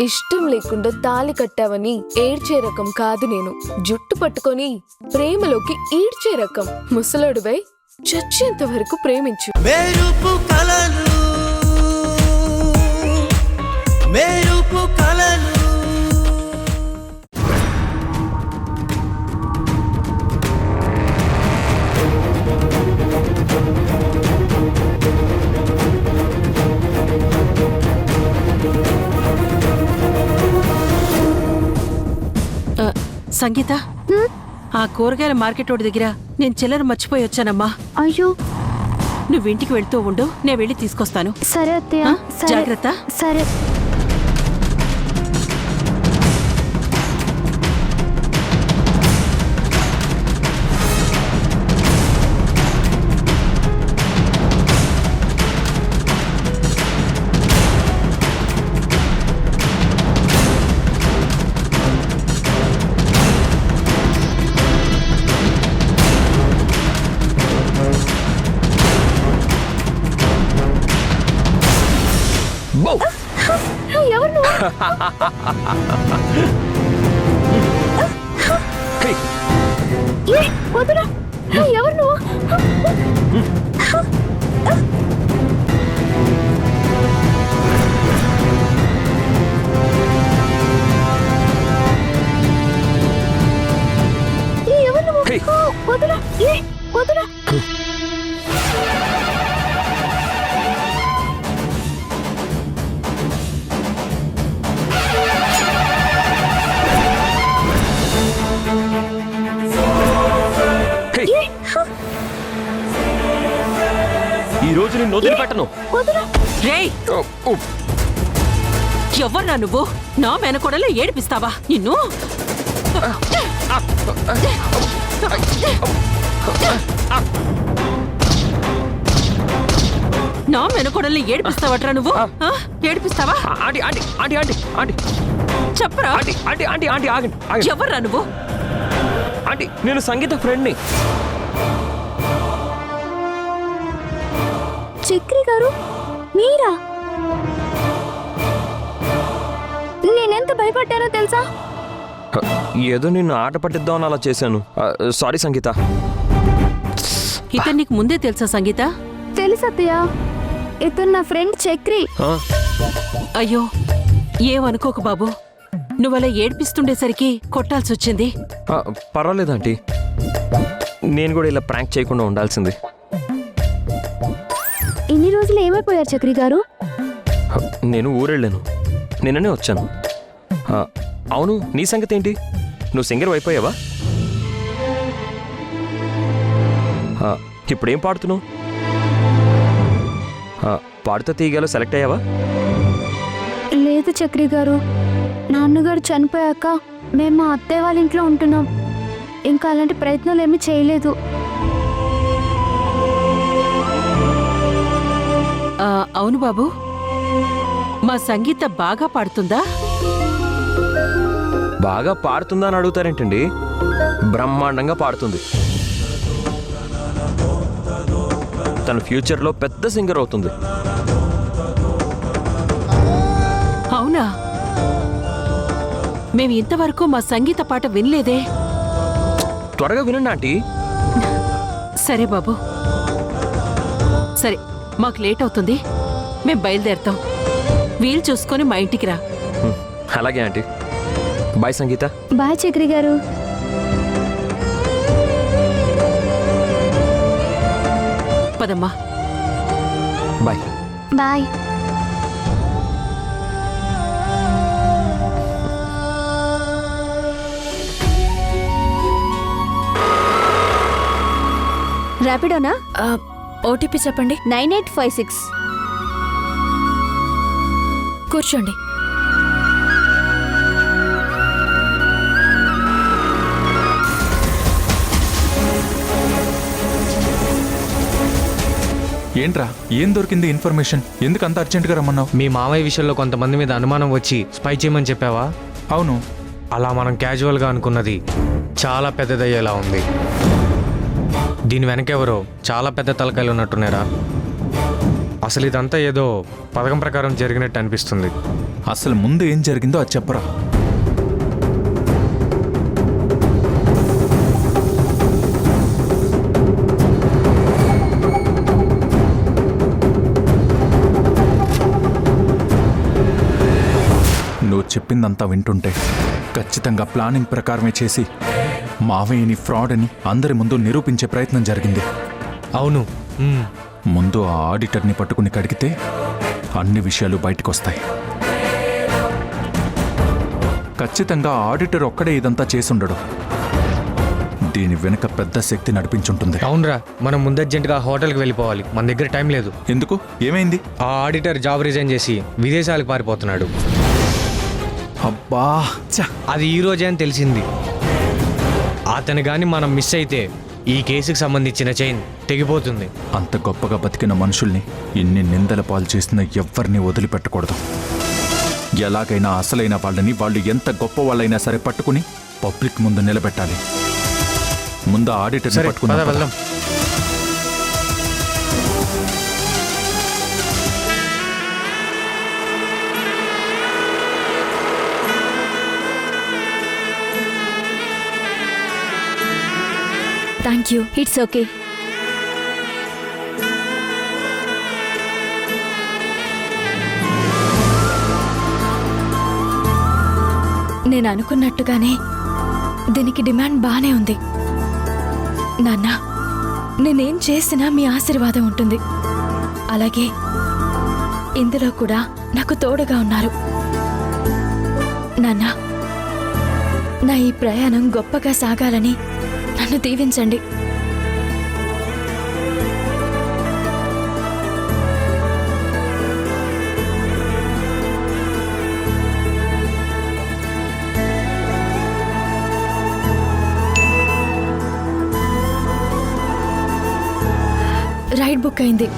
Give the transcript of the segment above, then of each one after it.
ఇష్టం లేకుండా తాళి కట్టావని ఏడ్చే రకం కాదు నేను. జుట్టు పట్టుకొని ప్రేమలోకి ఈడ్చే రకం. ముసలాడువై చచ్చేంత వరకు ప్రేమించు. మెరుపు కలలు మెరుపు కలలు సంగీత, ఆ కూరగాయల మార్కెట్ రోడ్ దగ్గర నేను చిల్లర మర్చిపోయి వచ్చానమ్మా. అయ్యో, నువ్వు ఇంటికి వెళ్తూ ఉండు, నేను వెళ్ళి తీసుకొస్తాను. సరే అత్తయ్య. జాగ్రత్త. సరే. ఎవరు నువ్వు? వదురా. ఎవరు నువ్వు? ఎవరు నువ్వు? వదురా. వదురా. ఈ రోజు నేను వదిలిపెట్టను. రేయ్, ఎవర్రా నువ్వు? నా మెనకొడలో ఏడిపిస్తావా నిన్ను? నా మెనకొడల్ని ఏడిపిస్తావట్రా నువ్వు? ఏడిపిస్తావా? చెప్పరా? ఎవర్రా నువ్వు? ఆంటీ, నేను సంగీత ఫ్రెండ్ని. చక్రి గారు, మీరా? నేనెంత భయపడ్డానో తెలుసా? ఏదో నిన్ను ఆట పట్టిద్దామని అలా చేశాను. సారీ సంగీత. ఇతను నీకు ముందే తెలుసా సంగీత? తెలుసు అత్తయ్య, ఇతను నా ఫ్రెండ్ చక్రి. అయ్యో, ఏమనుకోకు బాబు, నువ్వలా ఏడ్పిస్తుండేసరికి కొట్టాల్సి వచ్చింది. పర్వాలేదు ఆంటీ, నేను కూడా ఇలా ప్రాంక్ చేయకుండా ఉండాల్సింది. ఇన్ని రోజులు ఏమైపోయారు చక్రి గారు? నేను ఊరెళ్ళాను, నిన్ననే వచ్చాను. అవును, నీ సంగతి ఏంటి? నువ్వు సింగర్ అయిపోయావా? ఇప్పుడేం పాడుతున్నావు? పాడుతా తీయగాలో సెలెక్ట్ అయ్యావా? లేదు చక్రి గారు, నాన్నగారు చనిపోయాక మేము మా అత్తయ్య వాళ్ళ ఇంట్లో ఉంటున్నాం. ఇంకా అలాంటి ప్రయత్నాలు ఏమీ చేయలేదు. అవును బాబు, మా సంగీత బాగా పాడుతుందా? బాగా పాడుతుందా అని అడుగుతారేంటండి? బ్రహ్మాండంగా పాడుతుంది. తన ఫ్యూచర్లో పెద్ద సింగర్ అవుతుంది. అవునా? మేము ఇంతవరకు మా సంగీత పాట వినలేదే. త్వరగా వినండి ఆంటీ. సరే బాబు, సరే, మాకు లేట్ అవుతుంది, మేం బయలుదేరుతాం. వీలు చూసుకొని మా ఇంటికి రా. అలాగే ఆంటీ. బాయ్ సంగీత. బాయ్ చక్రి గారు. పదమ్మా. బాయ్. బాయ్. ర్యాపిడోనా? ఓటీపీ చెప్పండి. 9856. కూర్చోండి. ఏంట్రా, ఏం దొరికింది ఇన్ఫర్మేషన్? ఎందుకు అంత అర్జెంటుగా రమ్మన్నావు? మీ మామయ్య విషయంలో కొంతమంది మీద అనుమానం వచ్చి స్పై చేయమని చెప్పావా? అవును. అలా మనం క్యాజువల్గా అనుకున్నది చాలా పెద్దదయ్యేలా ఉంది. దీని వెనకెవరో చాలా పెద్ద తలకాయలు ఉన్నట్టున్నారా? అసలు ఇదంతా ఏదో పథకం ప్రకారం జరిగినట్టు అనిపిస్తుంది. అసలు ముందు ఏం జరిగిందో అది చెప్పరా. నువ్వు చెప్పిందంతా వింటుంటే ఖచ్చితంగా ప్లానింగ్ ప్రకారమే చేసి మావయ్యని ఫ్రాడ్ అని అందరి ముందు నిరూపించే ప్రయత్నం జరిగింది. అవును. ముందు ఆ ఆడిటర్ని పట్టుకుని కడిగితే అన్ని విషయాలు బయటకొస్తాయి. ఖచ్చితంగా ఆ ఆడిటర్ ఒక్కడే ఇదంతా చేసుండడు. దీని వెనుక పెద్ద శక్తి నడిపించుంటుంది. అవునరా, మనం ముందు అర్జెంటుగా హోటల్కి వెళ్ళిపోవాలి. మన దగ్గర టైం లేదు. ఎందుకు? ఏమైంది? ఆ ఆడిటర్ జాబ్ రిజైన్ చేసి విదేశాలకు పారిపోతున్నాడు. అబ్బా ఛ! అది ఈ రోజే అని తెలిసింది. అతను గాని మనం మిస్ అయితే ఈ కేసుకు సంబంధించిన చైన్ తెగిపోతుంది. అంత గొప్పగా బతికిన మనుషుల్ని ఇన్ని నిందల పాలు చేసిన ఎవ్వరిని వదిలిపెట్టకూడదు. ఎలాగైనా అసలైన వాళ్ళని వాళ్ళు ఎంత గొప్ప వాళ్ళైనా సరే పట్టుకుని పబ్లిక్ ముందు నిలబెట్టాలి. ముందు ఆడిటర్ని సరే, పట్టుకుని పద వెళ్దాం. Thank you. It's okay. నేను అనుకున్నట్టుగానే దీనికి డిమాండ్ బానే ఉంది. నాన్న, నేనేం చేసినా మీ ఆశీర్వాదం ఉంటుంది. అలాగే ఇందులో కూడా నాకు తోడుగా ఉన్నారు. నాన్న, నా ఈ ప్రయాణం గొప్పగా సాగాలని నన్ను దీవించండి. రైడ్ బుక్ అయింది.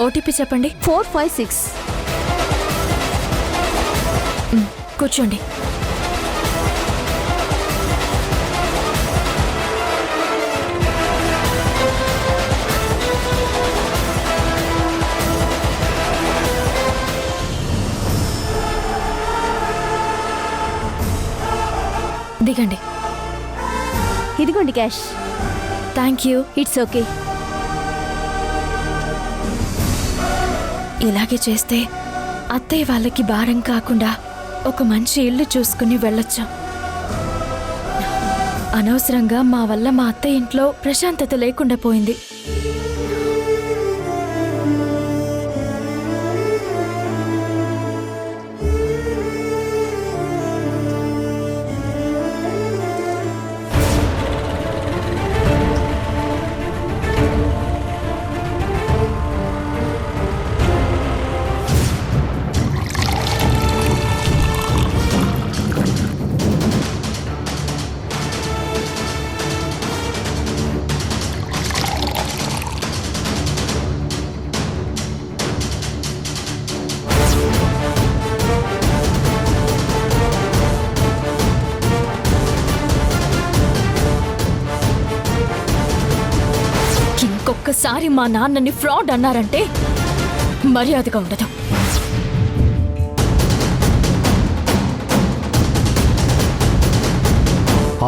ఓటీపీ చెప్పండి. 456. కూర్చోండి. దిగండి. ఇదిగోండి cash. Thank you. It's okay. ఇలాగే చేస్తే అత్తయ్య వాళ్ళకి భారం కాకుండా ఒక మంచి ఇల్లు చూసుకుని వెళ్ళొచ్చు. అనవసరంగా మా వల్ల మా అత్తయ్య ఇంట్లో ప్రశాంతత లేకుండా పోయింది. ఇంకొకసారి మా నాన్నని ఫ్రాడ్ అన్నారంటే మర్యాదగా ఉండదు.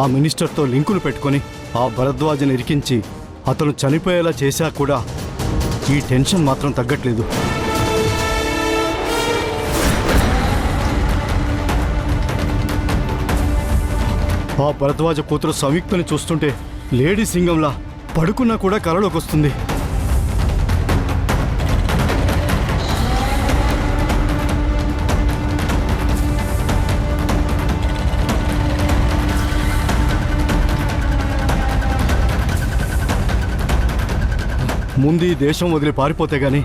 ఆ మినిస్టర్తో లింకులు పెట్టుకొని ఆ భరద్వాజను ఇరికించి అతను చనిపోయేలా చేశా కూడా ఈ టెన్షన్ మాత్రం తగ్గట్లేదు. ఆ భరద్వాజ కూతురు సంయుక్తని చూస్తుంటే లేడీ సింగంలా పడుకున్నా కూడా కలలోకి వస్తుంది. ముందు ఈ దేశం వదిలి పారిపోతే గాని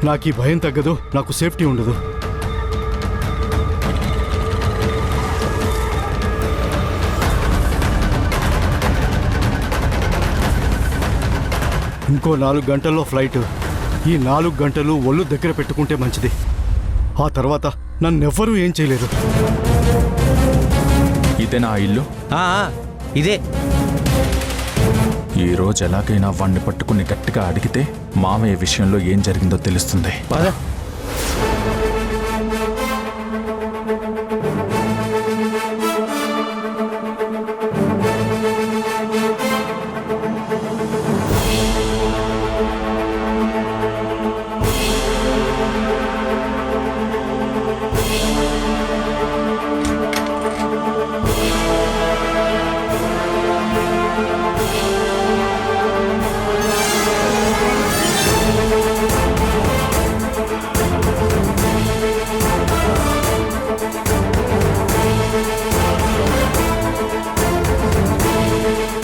నాకు ఈ భయం తగ్గదు, నాకు సేఫ్టీ ఉండదు. ఇంకో 4 గంటల్లో ఫ్లైట్. ఈ 4 గంటలు ఒళ్ళు దగ్గర పెట్టుకుంటే మంచిది. ఆ తర్వాత నన్నెవ్వరూ ఏం చేయలేరు. ఇదేనా ఆ ఇల్లు? ఆ, ఇదే. ఈ రోజు ఎలాగైనా వాణ్ణి పట్టుకుని గట్టిగా అడిగితే మామయ్య విషయంలో ఏం జరిగిందో తెలుస్తుంది. పద.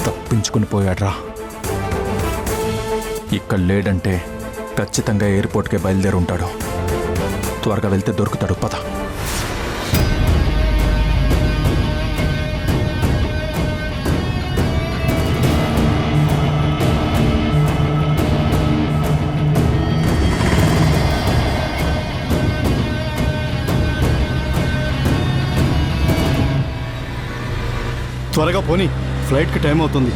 తప్పించుకుని పోయాడ్రా. ఇక్కడ లేడంటే ఖచ్చితంగా ఎయిర్పోర్ట్కే బయలుదేరి ఉంటాడు. త్వరగా వెళ్తే దొరుకుతాడు. పద. త్వరగా పోనీ, ఫ్లైట్కి టైం అవుతుంది.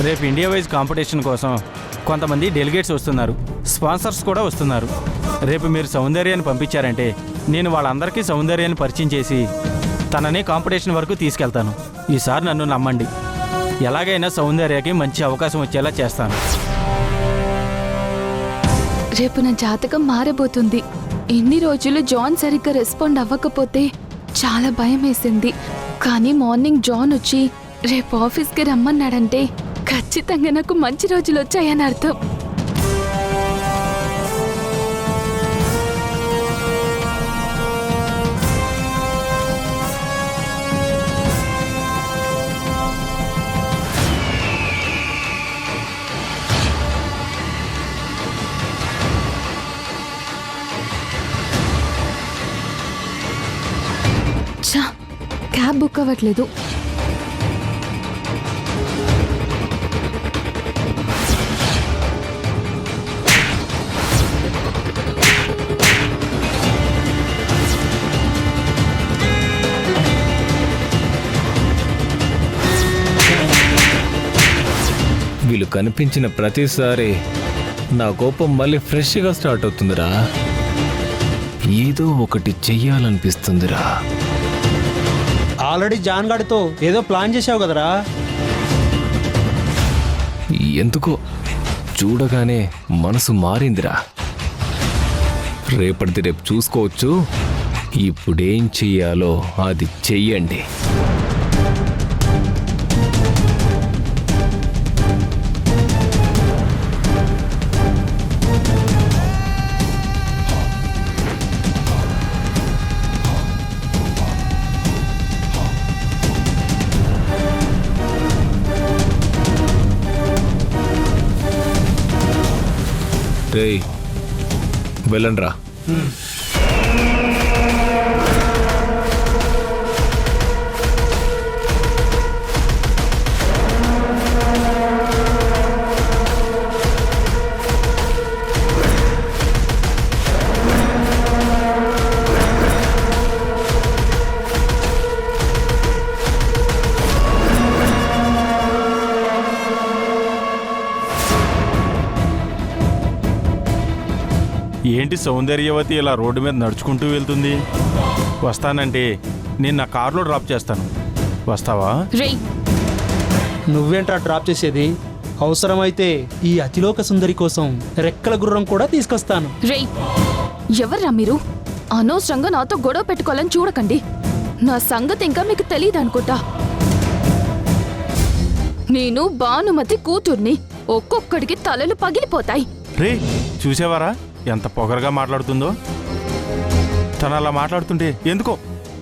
రేపు ఇండియా వైజ్ కాంపిటీషన్ కోసం కొంతమంది డెలిగేట్స్ వస్తున్నారు, స్పాన్సర్స్ కూడా వస్తున్నారు. రేపు మీరు సౌందర్యాన్ని పంపించారంటే నేను వాళ్ళందరికీ సౌందర్యాన్ని పరిచయం చేసి తనని కాంపిటీషన్ వరకు తీసుకెళ్తాను. ఈసారి నన్ను నమ్మండి, ఎలాగైనా సౌందర్యకి మంచి అవకాశం వచ్చేలా చేస్తాను. రేపు నా జాతకం మారబోతుంది. ఇన్ని రోజులు జాన్ సరిగ్గా రెస్పాండ్ అవ్వకపోతే చాలా భయం వేసింది. కానీ మార్నింగ్ జాన్ వచ్చి రేపు ఆఫీస్కి రమ్మన్నాడంటే ఖచ్చితంగా నాకు మంచి రోజులు వచ్చాయని అర్థం. క్యాబ్ బుక్ అవ్వట్లేదు. వీళ్ళు కనిపించిన ప్రతిసారి నా కోపం మళ్ళీ ఫ్రెష్గా స్టార్ట్ అవుతుందిరా. ఏదో ఒకటి చెయ్యాలనిపిస్తుందిరా. ఆల్రెడీ జాన్ గాడితో ఏదో ప్లాన్ చేసావు కదరా. ఎందుకో చూడగానే మనసు మారిందిరా. రేపటిది రేపు చూసుకోవచ్చు. ఇప్పుడేం చెయ్యాలో అది చెయ్యండి. రేయ్, వెళ్ళండ్రా. ఏంటి సౌందర్యవతి ఇలా రోడ్డు మీద నడుచుకుంటూ వెళ్తుంది? వస్తానంటే నేను నా కార్లో డ్రాప్ చేస్తాను. వస్తావా? రే, నువ్వేంట్రా డ్రాప్ చేసేది? అవసరమైతే ఈ అతిలోక సుందరి కోసం రెక్కల గుర్రం కూడా తీసుకొస్తాను. రే, ఎవర్రా మీరు? అనవసరంగా నాతో గొడవ పెట్టుకోవాలని చూడకండి. నా సంగతి ఇంకా మీకు తెలియదు అనుకుంటా. నేను భానుమతి కూతుర్ని. ఒక్కొక్కడికి తలలు పగిలిపోతాయి. రే, చూసేవారా ఎంత పొగరగా మాట్లాడుతుందో? తను అలా మాట్లాడుతుంటే ఎందుకో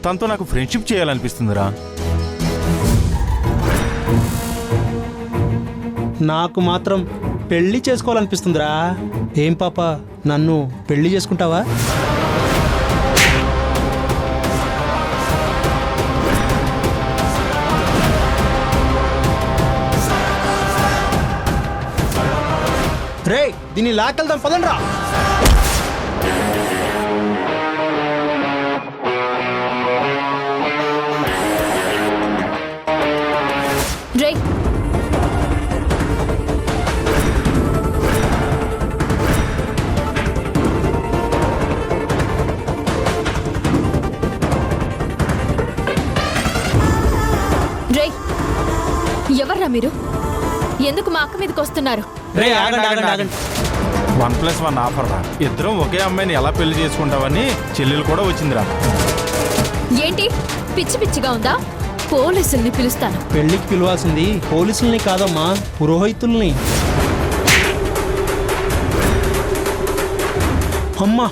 తనతో నాకు ఫ్రెండ్షిప్ చేయాలనిపిస్తుందిరా. నాకు మాత్రం పెళ్లి చేసుకోవాలనిపిస్తుందిరా. ఏం పాప, నన్ను పెళ్లి చేసుకుంటావా? రే, దీన్ని లాకెళ్దాం పదండ్రా. రే, రే, ఎవర్రా మీరు? ఎందుకు మా అక్క మీదకి వస్తున్నారు? రే, ఆగండి ఆగండి ఆగండి. 1+1 ఆఫర్ రా. ఇద్దరం ఒకే అమ్మాయిని ఎలా పెళ్లి చేసుకుంటావని చెల్లెలు కూడా వచ్చిందిరా. ఏంటి పిచ్చి పిచ్చిగా ఉందా? పోలీసుల్ని పిలుస్తాను. పెళ్లికి పిలవాల్సింది పోలీసుల్ని కాదమ్మా, పురోహితుల్ని. అమ్మా,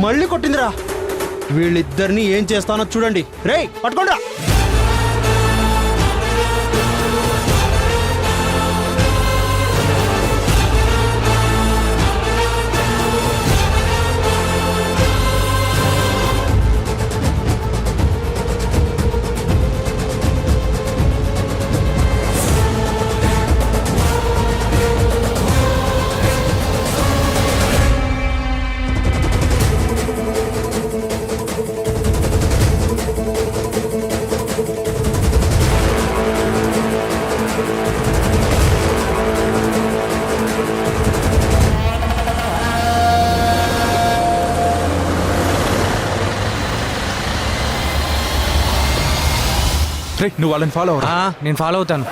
మళ్ళీ కొట్టిందిరా. వీళ్ళిద్దరిని ఏం చేస్తానో చూడండి. రేయ్, పట్టుకోండిరా. రే, నువ్వు వాళ్ళని ఫాలో అవరా. నేను ఫాలో అవుతాను.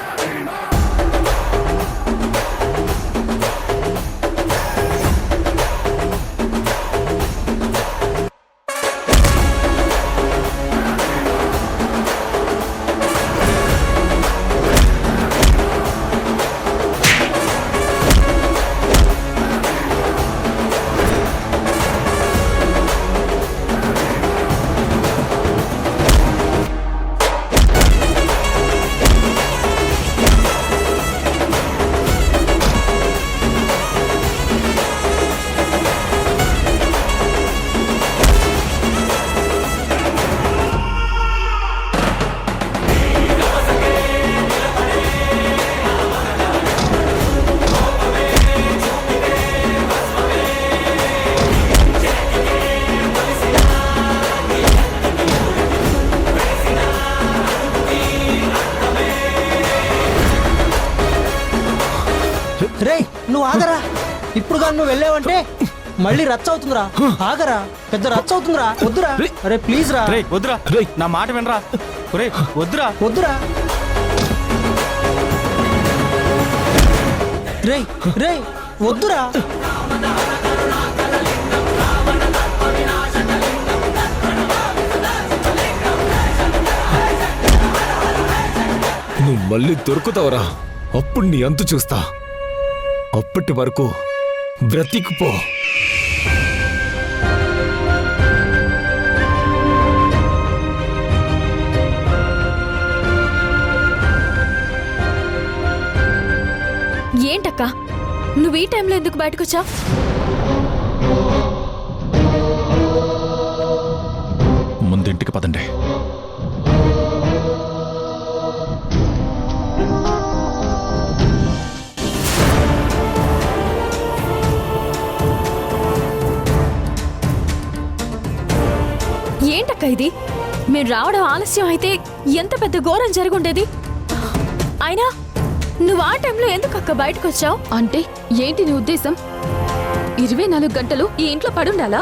రేయ్, నువ్వు ఆగరా. ఇప్పుడు కానీ నువ్వు వెళ్ళావంటే మళ్ళీ రచ్చ అవుతుందిరా. ఆగరా, పెద్ద రచ్చ అవుతుందిరా. వద్దురా. అరే ప్లీజ్ రా. రే, వద్దురా. నా మాట వినరా. రే, వద్దురా. వద్దురా. రేయ్ రేయ్, వద్దురా. నువ్వు మళ్ళీ దొరుకుతావురా. అప్పుడు నీ అంతు చూస్తా. అప్పటి వరకు బ్రతికిపో. ఏంటక్క, నువ్వు ఈ టైంలో ఎందుకు బయటకొచ్చావు? ముందింటికి పదండి. ఏంటక్క ఇది? మీరు రావడం ఆలస్యం అయితే ఎంత పెద్ద ఘోరం జరుగుండేది. అయినా నువ్వు ఆ టైంలో ఎందుకు అక్క బయటకు వచ్చావు? అంటే ఏంటి నీ ఉద్దేశం? 24 గంటలు ఈ ఇంట్లో పడుండాలా?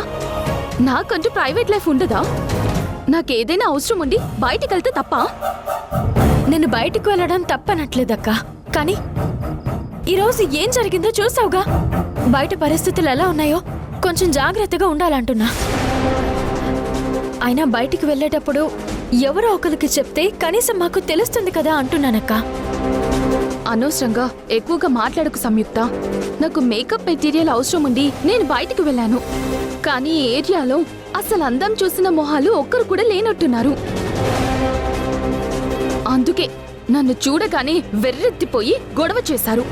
నాకంటూ ప్రైవేట్ లైఫ్ ఉండదా? నాకేదైనా అవసరం ఉండి బయటికి వెళ్తే తప్ప? నేను బయటికి వెళ్ళడం తప్పనట్లేదక్క, కానీ ఈరోజు ఏం జరిగిందో చూసావుగా. బయట పరిస్థితులు ఎలా ఉన్నాయో కొంచెం జాగ్రత్తగా ఉండాలంటున్నా. అయినా బయటికి వెళ్ళేటప్పుడు ఎవరో ఒకరికి చెప్తే కనీసం మాకు తెలుస్తుంది కదా అంటున్నానక్క. అనవసరంగా ఎక్కువగా మాట్లాడకు సంయుక్త. నాకు మేకప్ మెటీరియల్ అవసరం ఉండి నేను బయటికి వెళ్ళాను. కానీ ఈ ఏరియాలో అసలు అందం చూసిన మొహాలు ఒక్కరు కూడా లేనట్టున్నారు. అందుకే నన్ను చూడగానే వెర్రెత్తిపోయి గొడవ చేశారు.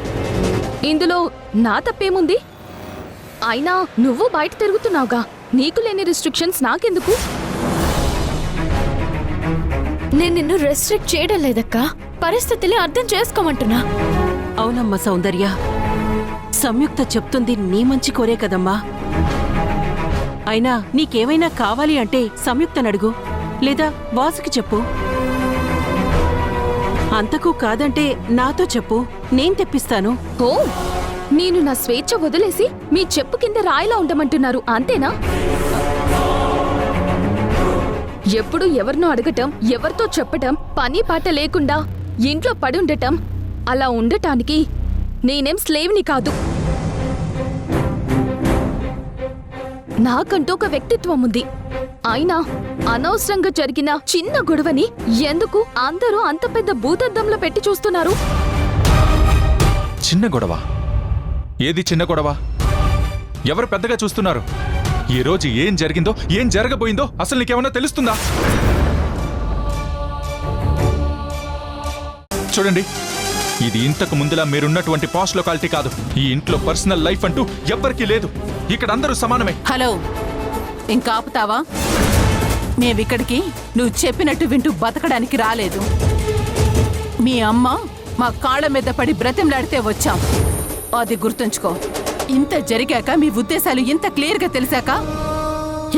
ఇందులో నా తప్పేముంది? అయినా నువ్వు బయట తిరుగుతున్నావుగా, నీకు లేని రిస్ట్రిక్షన్స్ నాకెందుకు? నేను నిన్ను రెస్ట్రిక్ట్ చేయడం లేదక్క, పరిస్థితిని అర్థం చేసుకోమంటున్నా. అవునమ్మా సౌందర్య, సంయుక్త చెప్తుంది నీ మంచి కోరే కదమ్మా. అయినా నీకేమైనా కావాలి అంటే సంయుక్తనడుగు, లేదా వాసుకి చెప్పు. అంతకు కాదంటే నాతో చెప్పు, నేను తెప్పిస్తాను. ఓ, నేను నా స్వేచ్ఛ వదిలేసి మీ చెప్పు కింద రాయిలా ఉండమంటున్నారు అంతేనా? ఎప్పుడు ఎవరినో అడగటం, ఎవరితో చెప్పటం, పని పాట లేకుండా ఇంట్లో పడుండటం, అలా ఉండటానికి నేనేం స్లేవ్ని కాదు. నాకంటూ ఒక వ్యక్తిత్వం ఉంది. అయినా అనవసరంగా జరిగిన చిన్న గొడవని ఎందుకు అందరూ అంత పెద్ద భూతద్దంలో పెట్టి చూస్తున్నారు? చిన్న గొడవ? ఏది చిన్న గొడవ? ఎవరు పెద్దగా చూస్తున్నారు? ఈ రోజు ఏం జరిగిందో, ఏం జరగబోయిందో అసలు నీకేమన్నా తెలుస్తుందా? చూడండి, ఇది ఇంతకు ముందులా మీరున్నటువంటి పాష్ లొకాలిటీ కాదు. ఈ ఇంట్లో పర్సనల్ లైఫ్ అంటూ ఎవ్వరికీ లేదు. ఇక్కడ అందరూ సమానమే. హలో, ఇంకా ఆపుతావా? మేమిక్కడికి నువ్వు చెప్పినట్టు వింటూ బతకడానికి రాలేదు. మీ అమ్మ మా కాళ్ళ మీద పడి బ్రతిమలాడితే వచ్చాం, అది గుర్తుంచుకో. ఇంత జరిగాక మీ ఉద్దేశాలు ఇంత క్లియర్గా తెలిసాక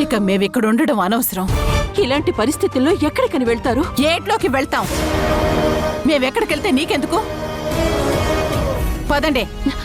ఇక మేమిక్కడ ఉండడం అనవసరం. ఇలాంటి పరిస్థితుల్లో ఎక్కడికని వెళ్తారు? ఏట్లోకి వెళ్తాం. మేమెక్కడికెళ్తే నీకెందుకు? పదండి.